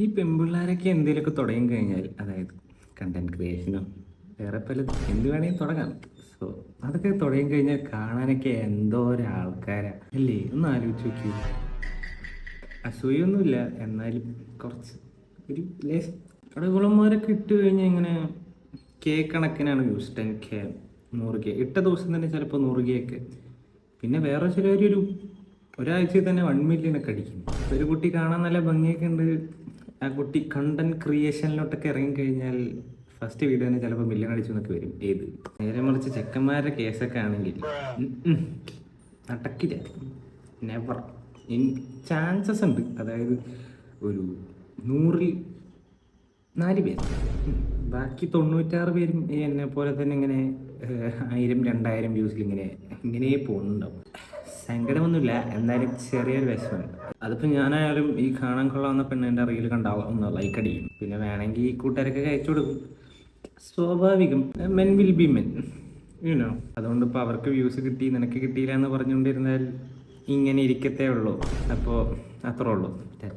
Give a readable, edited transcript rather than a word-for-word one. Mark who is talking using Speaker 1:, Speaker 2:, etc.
Speaker 1: ഈ പെൺപിള്ളേരൊക്കെ എന്തെങ്കിലുമൊക്കെ തുടങ്ങി കഴിഞ്ഞാൽ, അതായത് കണ്ടന്റ് ക്രിയേഷനോ വേറെ പല എന്ത് വേണമെങ്കിൽ തുടങ്ങാം. സോ അതൊക്കെ തുടങ്ങി കഴിഞ്ഞാൽ കാണാനൊക്കെ എന്തോ ആൾക്കാരാ അല്ലേ? ഒന്ന് ആലോചിച്ച് നോക്കി. അസൂയൊന്നുമില്ല, എന്നാലും കുറച്ച് ഒരു ലേശം കടകുളന്മാരൊക്കെ ഇട്ട് കഴിഞ്ഞാൽ ഇങ്ങനെ കെ കണക്കിനാണ് വ്യൂസ്. 10K 100K ഇട്ട ദിവസം തന്നെ ചിലപ്പോൾ 100K ഒക്കെ. പിന്നെ വേറെ ചിലവരൊരു ഒരാഴ്ചയിൽ തന്നെ 1 million ഒക്കെ അടിക്കും. ഒരു കുട്ടി കാണാൻ നല്ല ഭംഗിയൊക്കെ ഉണ്ട്, ആ കുട്ടി കണ്ടന്റ് ക്രിയേഷനിലോട്ടൊക്കെ ഇറങ്ങിക്കഴിഞ്ഞാൽ ഫസ്റ്റ് വീഡിയോ തന്നെ ചിലപ്പോൾ 1 million അടിച്ചു എന്നൊക്കെ വരും. ഏത് നേരെ മറിച്ച് ചെക്കന്മാരുടെ കേസൊക്കെ ആണെങ്കിൽ നടക്കില്ല. നെവർ. ചാൻസസ് ഉണ്ട്, അതായത് ഒരു 100-ൽ 4 പേര്, ബാക്കി 96 പേരും എന്നെ പോലെ തന്നെ ഇങ്ങനെ 1000-2000 വ്യൂസിൽ ഇങ്ങനെ പോകുന്നുണ്ടാവും. സങ്കടമൊന്നുമില്ല, എന്നാലും ചെറിയൊരു വിഷമം. അതിപ്പോൾ ഞാനായാലും ഈ കാണാൻ കൊള്ളാവുന്ന പെണ്ണിൻ്റെ റീൽ കണ്ടാവും ഒന്ന് ലൈക്ക് അടിക്കും. പിന്നെ വേണമെങ്കിൽ ഈ കൂട്ടുകാരൊക്കെ അയച്ചു കൊടുക്കും. സ്വാഭാവികം, men will be men, you know. അതുകൊണ്ട് ഇപ്പോൾ അവർക്ക് വ്യൂസ് കിട്ടി നിനക്ക് കിട്ടിയില്ല എന്ന് പറഞ്ഞുകൊണ്ടിരുന്നാൽ ഇങ്ങനെ ഇരിക്കത്തേ ഉള്ളൂ. അപ്പോൾ അത്രേ ഉള്ളൂ. ടാറ്റ.